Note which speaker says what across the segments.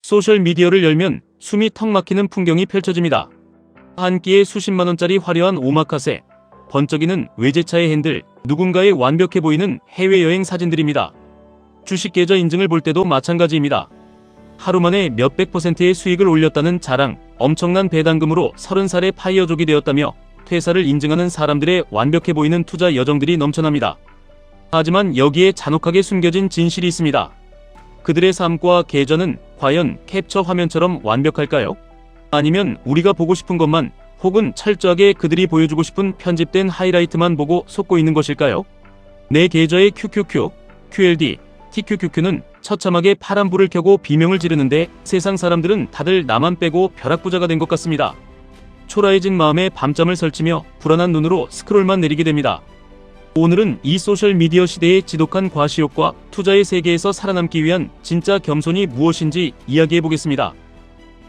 Speaker 1: 소셜미디어를 열면 숨이 턱 막히는 풍경이 펼쳐집니다. 한 끼에 수십만원짜리 화려한 오마카세, 번쩍이는 외제차의 핸들, 누군가의 완벽해 보이는 해외여행 사진들입니다. 주식계좌 인증을 볼 때도 마찬가지입니다. 하루 만에 몇백 %의 수익을 올렸다는 자랑, 엄청난 배당금으로 30살에 파이어족이 되었다며 퇴사를 인증하는 사람들의 완벽해 보이는 투자 여정들이 넘쳐납니다. 하지만 여기에 잔혹하게 숨겨진 진실이 있습니다. 그들의 삶과 계좌는 과연 캡처 화면처럼 완벽할까요? 아니면 우리가 보고 싶은 것만, 혹은 철저하게 그들이 보여주고 싶은 편집된 하이라이트만 보고 속고 있는 것일까요? 내 계좌의 QQQ, QLD, TQQQ는 처참하게 파란불을 켜고 비명을 지르는데 세상 사람들은 다들 나만 빼고 벼락부자가 된 것 같습니다. 초라해진 마음에 밤잠을 설치며 불안한 눈으로 스크롤만 내리게 됩니다. 오늘은 이 소셜미디어 시대의 지독한 과시욕과 투자의 세계에서 살아남기 위한 진짜 겸손이 무엇인지 이야기해보겠습니다.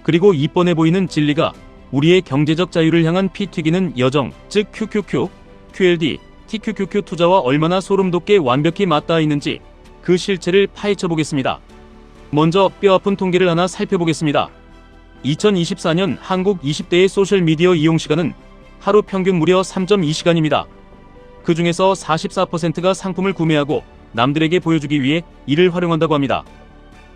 Speaker 1: 그리고 이뻔해 보이는 진리가 우리의 경제적 자유를 향한 피 튀기는 여정, 즉 QQQ, QLD, TQQQ 투자와 얼마나 소름돋게 완벽히 맞닿아 있는지 그 실체를 파헤쳐보겠습니다. 먼저 뼈아픈 통계를 하나 살펴보겠습니다. 2024년 한국 20대의 소셜미디어 이용시간은 하루 평균 무려 3.2시간입니다. 그 중에서 44%가 상품을 구매하고 남들에게 보여주기 위해 이를 활용한다고 합니다.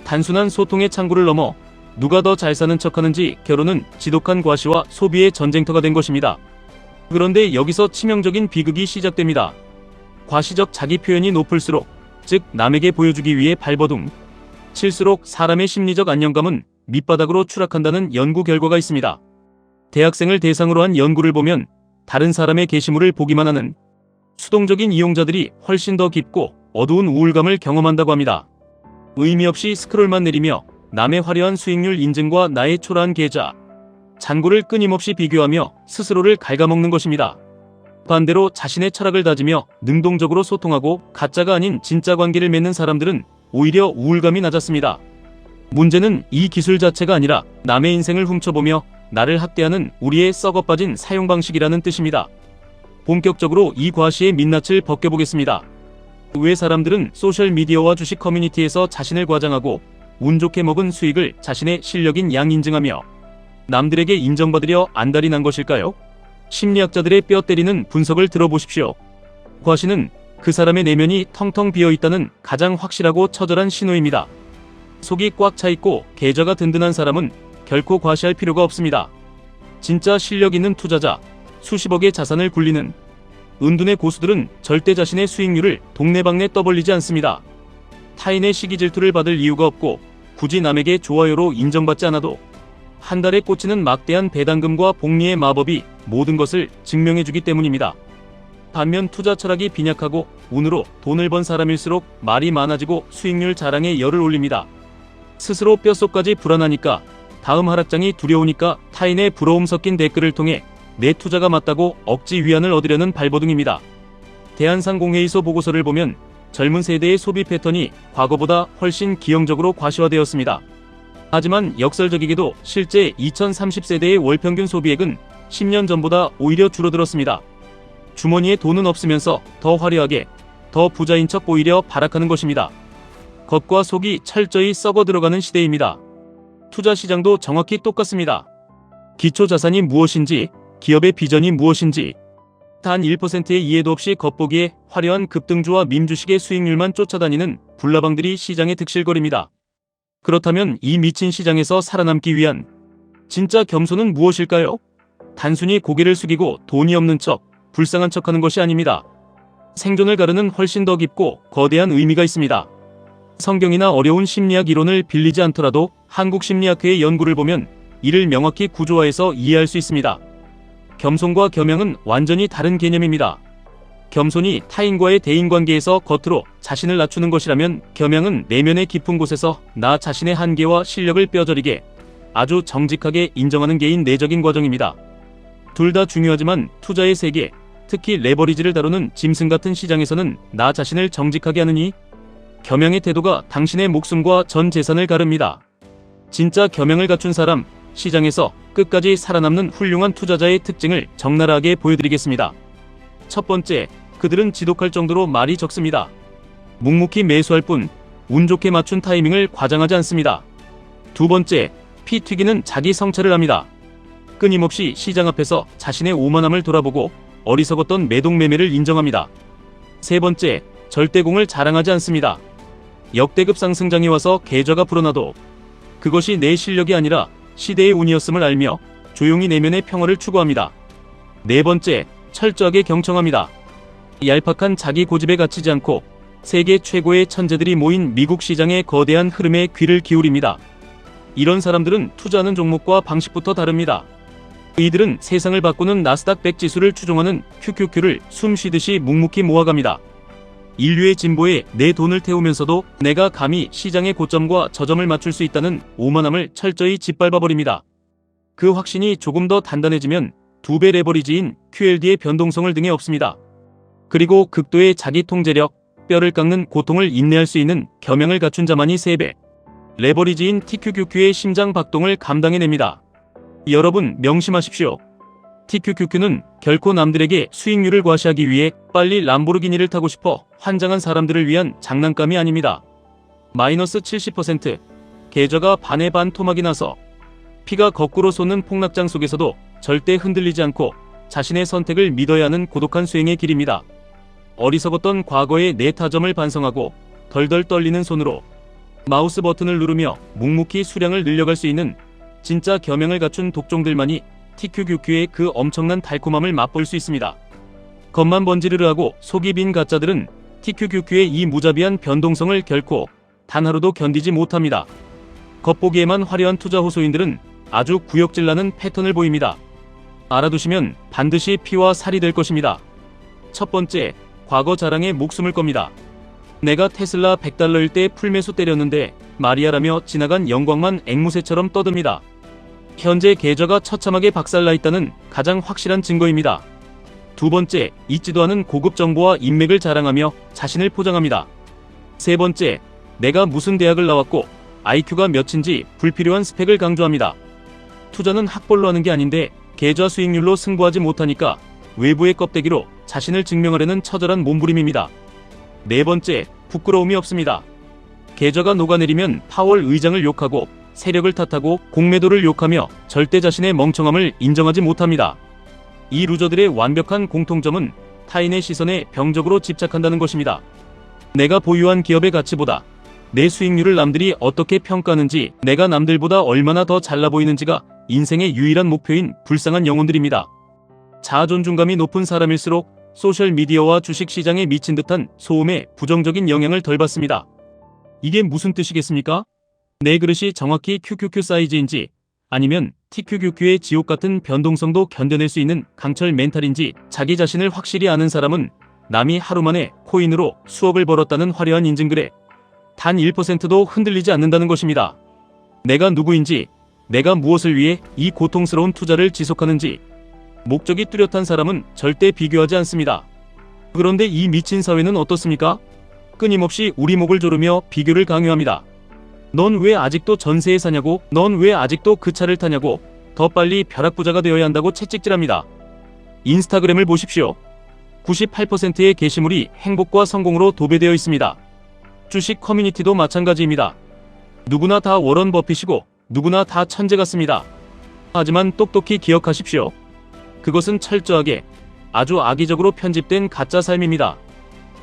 Speaker 1: 단순한 소통의 창구를 넘어 누가 더 잘 사는 척하는지 결혼은 지독한 과시와 소비의 전쟁터가 된 것입니다. 그런데 여기서 치명적인 비극이 시작됩니다. 과시적 자기 표현이 높을수록, 즉 남에게 보여주기 위해 발버둥 칠수록 사람의 심리적 안정감은 밑바닥으로 추락한다는 연구 결과가 있습니다. 대학생을 대상으로 한 연구를 보면 다른 사람의 게시물을 보기만 하는 수동적인 이용자들이 훨씬 더 깊고 어두운 우울감을 경험한다고 합니다. 의미 없이 스크롤만 내리며 남의 화려한 수익률 인증과 나의 초라한 계좌, 잔고를 끊임없이 비교하며 스스로를 갉아먹는 것입니다. 반대로 자신의 철학을 다지며 능동적으로 소통하고 가짜가 아닌 진짜 관계를 맺는 사람들은 오히려 우울감이 낮았습니다. 문제는 이 기술 자체가 아니라 남의 인생을 훔쳐보며 나를 학대하는 우리의 썩어빠진 사용 방식이라는 뜻입니다. 본격적으로 이 과시의 민낯을 벗겨보겠습니다. 왜 사람들은 소셜미디어와 주식 커뮤니티에서 자신을 과장하고 운 좋게 먹은 수익을 자신의 실력인 양 인증하며 남들에게 인정받으려 안달이 난 것일까요? 심리학자들의 뼈 때리는 분석을 들어보십시오. 과시는 그 사람의 내면이 텅텅 비어있다는 가장 확실하고 처절한 신호입니다. 속이 꽉 차있고 계좌가 든든한 사람은 결코 과시할 필요가 없습니다. 진짜 실력 있는 투자자, 수십억의 자산을 굴리는 은둔의 고수들은 절대 자신의 수익률을 동네방네 떠벌리지 않습니다. 타인의 시기 질투를 받을 이유가 없고 굳이 남에게 좋아요로 인정받지 않아도 한 달에 꽂히는 막대한 배당금과 복리의 마법이 모든 것을 증명해주기 때문입니다. 반면 투자 철학이 빈약하고 운으로 돈을 번 사람일수록 말이 많아지고 수익률 자랑에 열을 올립니다. 스스로 뼛속까지 불안하니까, 다음 하락장이 두려우니까 타인의 부러움 섞인 댓글을 통해 내 투자가 맞다고 억지 위안을 얻으려는 발버둥입니다. 대한상공회의소 보고서를 보면 젊은 세대의 소비 패턴이 과거보다 훨씬 기형적으로 과시화되었습니다. 하지만 역설적이게도 실제 2030세대의 월평균 소비액은 10년 전보다 오히려 줄어들었습니다. 주머니에 돈은 없으면서 더 화려하게, 더 부자인 척 보이려 발악하는 것입니다. 겉과 속이 철저히 썩어 들어가는 시대입니다. 투자 시장도 정확히 똑같습니다. 기초자산이 무엇인지, 기업의 비전이 무엇인지 단 1%의 이해도 없이 겉보기에 화려한 급등주와 밈주식의 수익률만 쫓아다니는 불나방들이 시장에 득실거립니다. 그렇다면 이 미친 시장에서 살아남기 위한 진짜 겸손은 무엇일까요? 단순히 고개를 숙이고 돈이 없는 척, 불쌍한 척하는 것이 아닙니다. 생존을 가르는 훨씬 더 깊고 거대한 의미가 있습니다. 성경이나 어려운 심리학 이론을 빌리지 않더라도 한국심리학회의 연구를 보면 이를 명확히 구조화해서 이해할 수 있습니다. 겸손과 겸양은 완전히 다른 개념입니다. 겸손이 타인과의 대인관계에서 겉으로 자신을 낮추는 것이라면 겸양은 내면의 깊은 곳에서 나 자신의 한계와 실력을 뼈저리게 아주 정직하게 인정하는 개인 내적인 과정입니다. 둘 다 중요하지만 투자의 세계, 특히 레버리지를 다루는 짐승 같은 시장에서는 나 자신을 정직하게 하느니 겸양의 태도가 당신의 목숨과 전 재산을 가릅니다. 진짜 겸양을 갖춘 사람, 시장에서 끝까지 살아남는 훌륭한 투자자의 특징을 적나라하게 보여드리겠습니다. 첫 번째, 그들은 지독할 정도로 말이 적습니다. 묵묵히 매수할 뿐 운 좋게 맞춘 타이밍을 과장하지 않습니다. 두 번째, 피 튀기는 자기 성찰을 합니다. 끊임없이 시장 앞에서 자신의 오만함을 돌아보고 어리석었던 매동매매를 인정합니다. 세 번째, 절대 공을 자랑하지 않습니다. 역대급 상승장이 와서 계좌가 불어나도 그것이 내 실력이 아니라 시대의 운이었음을 알며 조용히 내면의 평화를 추구합니다. 네 번째, 철저하게 경청합니다. 얄팍한 자기 고집에 갇히지 않고 세계 최고의 천재들이 모인 미국 시장의 거대한 흐름에 귀를 기울입니다. 이런 사람들은 투자하는 종목과 방식부터 다릅니다. 이들은 세상을 바꾸는 나스닥 100 지수를 추종하는 QQQ를 숨쉬듯이 묵묵히 모아갑니다. 인류의 진보에 내 돈을 태우면서도 내가 감히 시장의 고점과 저점을 맞출 수 있다는 오만함을 철저히 짓밟아버립니다. 그 확신이 조금 더 단단해지면 2배 레버리지인 QLD의 변동성을 등에 업습니다. 그리고 극도의 자기 통제력, 뼈를 깎는 고통을 인내할 수 있는 겸양을 갖춘 자만이 3배 레버리지인 TQQQ의 심장 박동을 감당해냅니다. 여러분 명심하십시오. TQQQ는 결코 남들에게 수익률을 과시하기 위해 빨리 람보르기니를 타고 싶어 환장한 사람들을 위한 장난감이 아닙니다. 마이너스 70%, 계좌가 반의 반 토막이 나서 피가 거꾸로 솟는 폭락장 속에서도 절대 흔들리지 않고 자신의 선택을 믿어야 하는 고독한 수행의 길입니다. 어리석었던 과거의 내 타점을 반성하고 덜덜 떨리는 손으로 마우스 버튼을 누르며 묵묵히 수량을 늘려갈 수 있는 진짜 겸양을 갖춘 독종들만이 TQQQ의 그 엄청난 달콤함을 맛볼 수 있습니다. 겉만 번지르르하고 속이 빈 가짜들은 TQQQ의 이 무자비한 변동성을 결코 단 하루도 견디지 못합니다. 겉보기에만 화려한 투자 호소인들은 아주 구역질나는 패턴을 보입니다. 알아두시면 반드시 피와 살이 될 것입니다. 첫 번째, 과거 자랑에 목숨을 겁니다. 내가 테슬라 $100일 때 풀매수 때렸는데 말이야라며 지나간 영광만 앵무새처럼 떠듭니다. 현재 계좌가 처참하게 박살나 있다는 가장 확실한 증거입니다. 두 번째, 잊지도 않은 고급 정보와 인맥을 자랑하며 자신을 포장합니다. 세 번째, 내가 무슨 대학을 나왔고 IQ가 몇인지 불필요한 스펙을 강조합니다. 투자는 학벌로 하는 게 아닌데 계좌 수익률로 승부하지 못하니까 외부의 껍데기로 자신을 증명하려는 처절한 몸부림입니다. 네 번째, 부끄러움이 없습니다. 계좌가 녹아내리면 파월 의장을 욕하고 세력을 탓하고 공매도를 욕하며 절대 자신의 멍청함을 인정하지 못합니다. 이 루저들의 완벽한 공통점은 타인의 시선에 병적으로 집착한다는 것입니다. 내가 보유한 기업의 가치보다 내 수익률을 남들이 어떻게 평가하는지, 내가 남들보다 얼마나 더 잘나 보이는지가 인생의 유일한 목표인 불쌍한 영혼들입니다. 자아존중감이 높은 사람일수록 소셜미디어와 주식시장에 미친 듯한 소음에 부정적인 영향을 덜 받습니다. 이게 무슨 뜻이겠습니까? 내 그릇이 정확히 QQQ 사이즈인지 아니면 TQQQ의 지옥같은 변동성도 견뎌낼 수 있는 강철 멘탈인지 자기 자신을 확실히 아는 사람은 남이 하루 만에 코인으로 수억을 벌었다는 화려한 인증글에 단 1%도 흔들리지 않는다는 것입니다. 내가 누구인지, 내가 무엇을 위해 이 고통스러운 투자를 지속하는지 목적이 뚜렷한 사람은 절대 비교하지 않습니다. 그런데 이 미친 사회는 어떻습니까? 끊임없이 우리 목을 조르며 비교를 강요합니다. 넌 왜 아직도 전세에 사냐고, 넌 왜 아직도 그 차를 타냐고, 더 빨리 벼락부자가 되어야 한다고 채찍질합니다. 인스타그램을 보십시오. 98%의 게시물이 행복과 성공으로 도배되어 있습니다. 주식 커뮤니티도 마찬가지입니다. 누구나 다 워런 버핏이고 누구나 다 천재 같습니다. 하지만 똑똑히 기억하십시오. 그것은 철저하게 아주 악의적으로 편집된 가짜 삶입니다.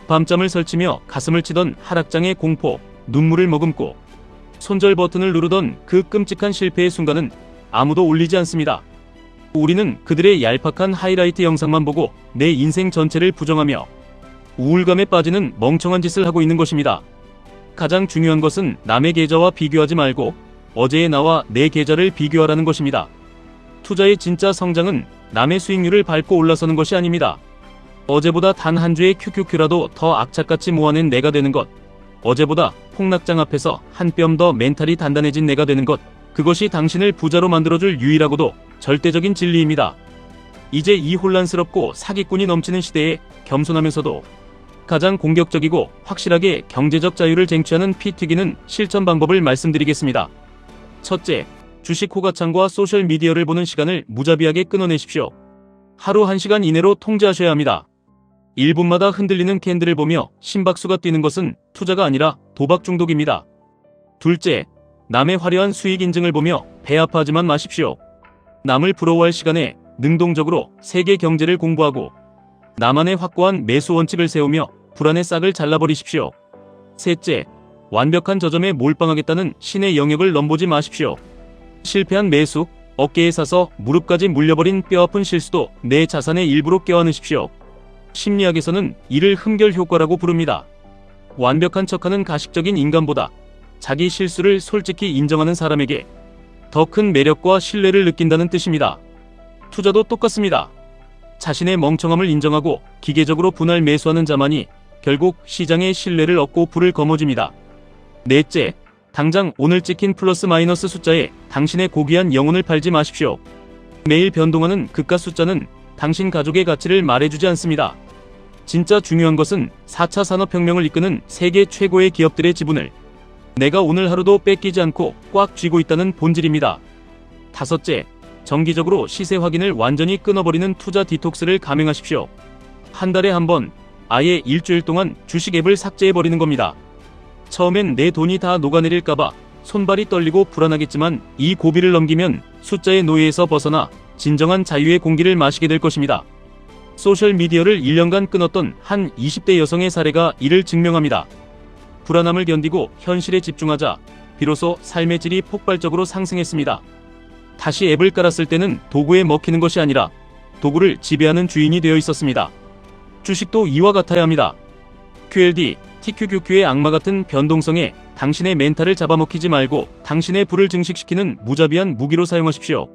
Speaker 1: 밤잠을 설치며 가슴을 치던 하락장의 공포, 눈물을 머금고 손절 버튼을 누르던 그 끔찍한 실패의 순간은 아무도 울리지 않습니다. 우리는 그들의 얄팍한 하이라이트 영상만 보고 내 인생 전체를 부정하며 우울감에 빠지는 멍청한 짓을 하고 있는 것입니다. 가장 중요한 것은 남의 계좌와 비교하지 말고 어제의 나와 내 계좌를 비교하라는 것입니다. 투자의 진짜 성장은 남의 수익률을 밟고 올라서는 것이 아닙니다. 어제보다 단 한 주의 QQQ라도 더 악착같이 모아낸 내가 되는 것, 어제보다 폭락장 앞에서 한 뼘 더 멘탈이 단단해진 내가 되는 것, 그것이 당신을 부자로 만들어줄 유일하고도 절대적인 진리입니다. 이제 이 혼란스럽고 사기꾼이 넘치는 시대에 겸손하면서도 가장 공격적이고 확실하게 경제적 자유를 쟁취하는 피 튀기는 실천 방법을 말씀드리겠습니다. 첫째, 주식 호가창과 소셜미디어를 보는 시간을 무자비하게 끊어내십시오. 하루 1시간 이내로 통제하셔야 합니다. 1분마다 흔들리는 캔들을 보며 심박수가 뛰는 것은 투자가 아니라 도박 중독입니다. 둘째, 남의 화려한 수익 인증을 보며 배 아파하지만 마십시오. 남을 부러워할 시간에 능동적으로 세계 경제를 공부하고 나만의 확고한 매수 원칙을 세우며 불안의 싹을 잘라버리십시오. 셋째, 완벽한 저점에 몰빵하겠다는 신의 영역을 넘보지 마십시오. 실패한 매수, 어깨에 사서 무릎까지 물려버린 뼈아픈 실수도 내 자산의 일부로 껴안으십시오. 심리학에서는 이를 흠결 효과라고 부릅니다. 완벽한 척하는 가식적인 인간보다 자기 실수를 솔직히 인정하는 사람에게 더 큰 매력과 신뢰를 느낀다는 뜻입니다. 투자도 똑같습니다. 자신의 멍청함을 인정하고 기계적으로 분할 매수하는 자만이 결국 시장의 신뢰를 얻고 불을 거머쥡니다. 넷째, 당장 오늘 찍힌 플러스 마이너스 숫자에 당신의 고귀한 영혼을 팔지 마십시오. 매일 변동하는 그가 숫자는 당신 가족의 가치를 말해주지 않습니다. 진짜 중요한 것은 4차 산업혁명을 이끄는 세계 최고의 기업들의 지분을 내가 오늘 하루도 뺏기지 않고 꽉 쥐고 있다는 본질입니다. 다섯째, 정기적으로 시세 확인을 완전히 끊어버리는 투자 디톡스를 감행하십시오. 한 달에 한 번, 아예 일주일 동안 주식 앱을 삭제해버리는 겁니다. 처음엔 내 돈이 다 녹아내릴까봐 손발이 떨리고 불안하겠지만 이 고비를 넘기면 숫자의 노예에서 벗어나 진정한 자유의 공기를 마시게 될 것입니다. 소셜미디어를 1년간 끊었던 한 20대 여성의 사례가 이를 증명합니다. 불안함을 견디고 현실에 집중하자 비로소 삶의 질이 폭발적으로 상승했습니다. 다시 앱을 깔았을 때는 도구에 먹히는 것이 아니라 도구를 지배하는 주인이 되어 있었습니다. 주식도 이와 같아야 합니다. QLD, TQQQ의 악마 같은 변동성에 당신의 멘탈을 잡아먹히지 말고 당신의 불을 증식시키는 무자비한 무기로 사용하십시오.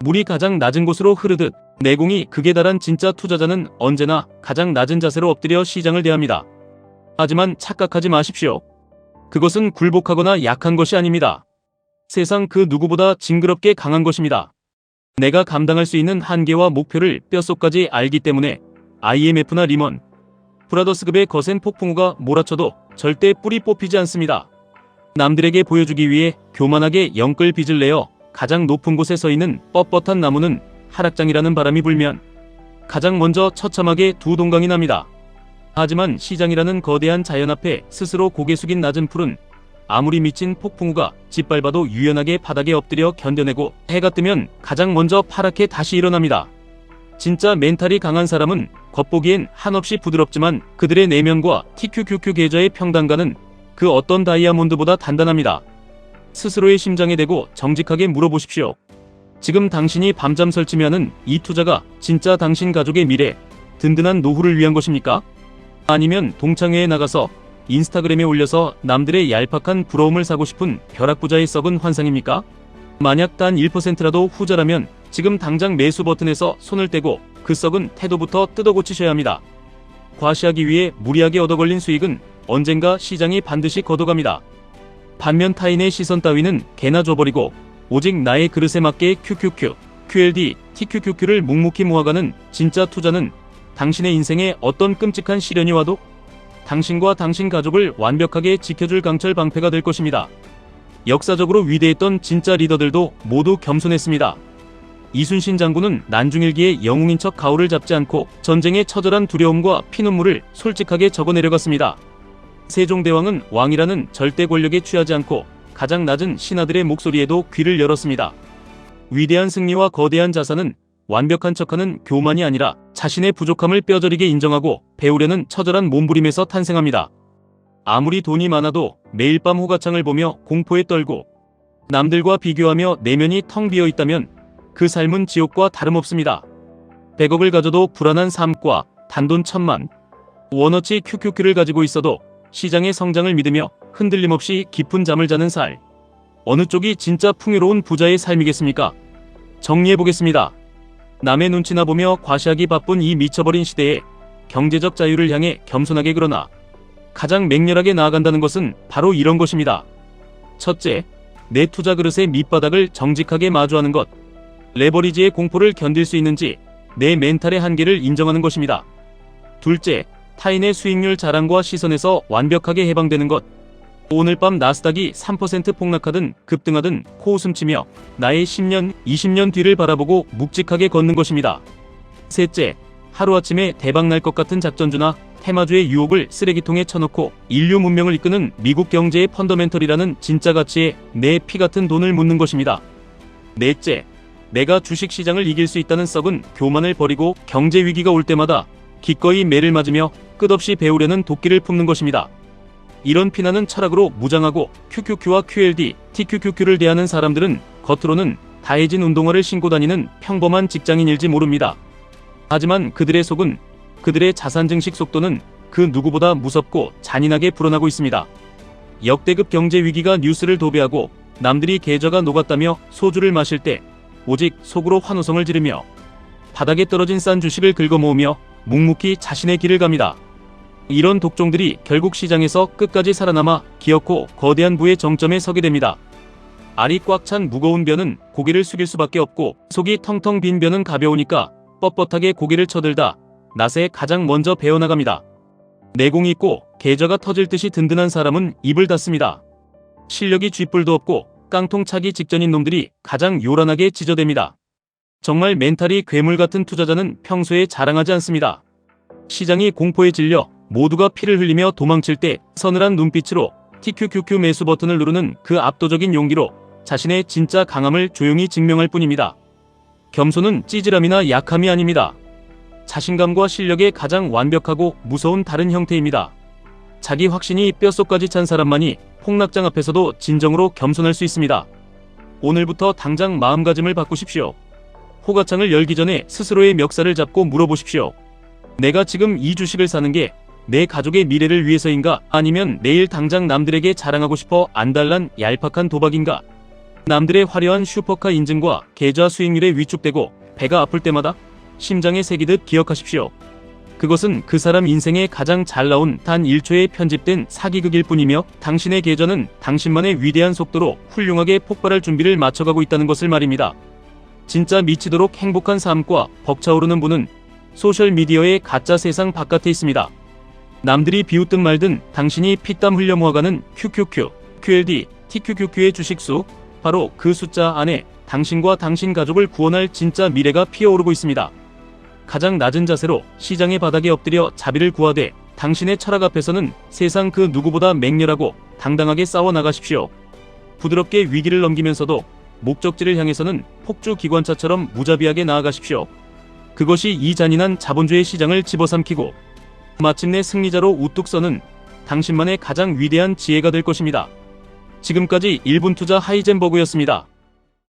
Speaker 1: 물이 가장 낮은 곳으로 흐르듯 내공이 극에 달한 진짜 투자자는 언제나 가장 낮은 자세로 엎드려 시장을 대합니다. 하지만 착각하지 마십시오. 그것은 굴복하거나 약한 것이 아닙니다. 세상 그 누구보다 징그럽게 강한 것입니다. 내가 감당할 수 있는 한계와 목표를 뼛속까지 알기 때문에 IMF나 리먼 브라더스급의 거센 폭풍우가 몰아쳐도 절대 뿌리 뽑히지 않습니다. 남들에게 보여주기 위해 교만하게 영끌 빚을 내어 가장 높은 곳에 서 있는 뻣뻣한 나무는 하락장이라는 바람이 불면 가장 먼저 처참하게 두 동강이 납니다. 하지만 시장이라는 거대한 자연 앞에 스스로 고개 숙인 낮은 풀은 아무리 미친 폭풍우가 짓밟아도 유연하게 바닥에 엎드려 견뎌내고 해가 뜨면 가장 먼저 파랗게 다시 일어납니다. 진짜 멘탈이 강한 사람은 겉보기엔 한없이 부드럽지만 그들의 내면과 TQQQ 계좌의 평단가는 그 어떤 다이아몬드보다 단단합니다. 스스로의 심장에 대고 정직하게 물어보십시오. 지금 당신이 밤잠 설치며 하는 이 투자가 진짜 당신 가족의 미래, 든든한 노후를 위한 것입니까? 아니면 동창회에 나가서 인스타그램에 올려서 남들의 얄팍한 부러움을 사고 싶은 벼락부자의 썩은 환상입니까? 만약 단 1%라도 후자라면 지금 당장 매수 버튼에서 손을 떼고 그 썩은 태도부터 뜯어고치셔야 합니다. 과시하기 위해 무리하게 얻어걸린 수익은 언젠가 시장이 반드시 걷어갑니다. 반면 타인의 시선 따위는 개나 줘버리고 오직 나의 그릇에 맞게 QQQ, QLD, TQQQ를 묵묵히 모아가는 진짜 투자는 당신의 인생에 어떤 끔찍한 시련이 와도 당신과 당신 가족을 완벽하게 지켜줄 강철 방패가 될 것입니다. 역사적으로 위대했던 진짜 리더들도 모두 겸손했습니다. 이순신 장군은 난중일기에 영웅인 척 가오를 잡지 않고 전쟁의 처절한 두려움과 피눈물을 솔직하게 적어내려갔습니다. 세종대왕은 왕이라는 절대 권력에 취하지 않고 가장 낮은 신하들의 목소리에도 귀를 열었습니다. 위대한 승리와 거대한 자산은 완벽한 척하는 교만이 아니라 자신의 부족함을 뼈저리게 인정하고 배우려는 처절한 몸부림에서 탄생합니다. 아무리 돈이 많아도 매일 밤 호가창을 보며 공포에 떨고 남들과 비교하며 내면이 텅 비어 있다면 그 삶은 지옥과 다름없습니다. 100억을 가져도 불안한 삶과 단돈 1000만 원어치 QQQ를 가지고 있어도 시장의 성장을 믿으며 흔들림 없이 깊은 잠을 자는 살. 어느 쪽이 진짜 풍요로운 부자의 삶이겠습니까? 정리해보겠습니다. 남의 눈치나 보며 과시하기 바쁜 이 미쳐버린 시대에 경제적 자유를 향해 겸손하게 그러나 가장 맹렬하게 나아간다는 것은 바로 이런 것입니다. 첫째, 내 투자 그릇의 밑바닥을 정직하게 마주하는 것. 레버리지의 공포를 견딜 수 있는지 내 멘탈의 한계를 인정하는 것입니다. 둘째, 타인의 수익률 자랑과 시선에서 완벽하게 해방되는 것. 오늘 밤 나스닥이 3% 폭락하든 급등하든 코웃음치며 나의 10년, 20년 뒤를 바라보고 묵직하게 걷는 것입니다. 셋째, 하루아침에 대박날 것 같은 작전주나 테마주의 유혹을 쓰레기통에 쳐놓고 인류 문명을 이끄는 미국 경제의 펀더멘털이라는 진짜 가치에 내 피 같은 돈을 묻는 것입니다. 넷째, 내가 주식시장을 이길 수 있다는 썩은 교만을 버리고 경제 위기가 올 때마다 기꺼이 매를 맞으며 끝없이 배우려는 도끼를 품는 것입니다. 이런 피나는 철학으로 무장하고 QQQ와 QLD, TQQQ를 대하는 사람들은 겉으로는 다해진 운동화를 신고 다니는 평범한 직장인일지 모릅니다. 하지만 그들의 속은, 그들의 자산 증식 속도는 그 누구보다 무섭고 잔인하게 불어나고 있습니다. 역대급 경제 위기가 뉴스를 도배하고 남들이 계좌가 녹았다며 소주를 마실 때 오직 속으로 환호성을 지르며 바닥에 떨어진 싼 주식을 긁어모으며 묵묵히 자신의 길을 갑니다. 이런 독종들이 결국 시장에서 끝까지 살아남아 기어코 거대한 부의 정점에 서게 됩니다. 알이 꽉 찬 무거운 벼는 고개를 숙일 수밖에 없고 속이 텅텅 빈 벼는 가벼우니까 뻣뻣하게 고개를 쳐들다 낫에 가장 먼저 베어나갑니다. 내공이 있고 계좌가 터질 듯이 든든한 사람은 입을 닫습니다. 실력이 쥐뿔도 없고 깡통 차기 직전인 놈들이 가장 요란하게 지저댑니다. 정말 멘탈이 괴물 같은 투자자는 평소에 자랑하지 않습니다. 시장이 공포에 질려 모두가 피를 흘리며 도망칠 때 서늘한 눈빛으로 TQQQ 매수 버튼을 누르는 그 압도적인 용기로 자신의 진짜 강함을 조용히 증명할 뿐입니다. 겸손은 찌질함이나 약함이 아닙니다. 자신감과 실력의 가장 완벽하고 무서운 다른 형태입니다. 자기 확신이 뼛속까지 찬 사람만이 폭락장 앞에서도 진정으로 겸손할 수 있습니다. 오늘부터 당장 마음가짐을 바꾸십시오. 호가창을 열기 전에 스스로의 멱살을 잡고 물어보십시오. 내가 지금 이 주식을 사는 게 내 가족의 미래를 위해서인가? 아니면 내일 당장 남들에게 자랑하고 싶어 안달난 얄팍한 도박인가? 남들의 화려한 슈퍼카 인증과 계좌 수익률에 위축되고 배가 아플 때마다 심장에 새기듯 기억하십시오. 그것은 그 사람 인생에 가장 잘 나온 단 1초에 편집된 사기극일 뿐이며 당신의 계좌는 당신만의 위대한 속도로 훌륭하게 폭발할 준비를 마쳐가고 있다는 것을 말입니다. 진짜 미치도록 행복한 삶과 벅차오르는 분은 소셜미디어의 가짜 세상 바깥에 있습니다. 남들이 비웃든 말든 당신이 피땀 흘려 모아가는 QQQ, QLD, TQQQ의 주식수, 바로 그 숫자 안에 당신과 당신 가족을 구원할 진짜 미래가 피어오르고 있습니다. 가장 낮은 자세로 시장의 바닥에 엎드려 자비를 구하되 당신의 철학 앞에서는 세상 그 누구보다 맹렬하고 당당하게 싸워 나가십시오. 부드럽게 위기를 넘기면서도 목적지를 향해서는 폭주 기관차처럼 무자비하게 나아가십시오. 그것이 이 잔인한 자본주의 시장을 집어삼키고 마침내 승리자로 우뚝 서는 당신만의 가장 위대한 지혜가 될 것입니다. 지금까지 1분 투자 하이젠버그였습니다.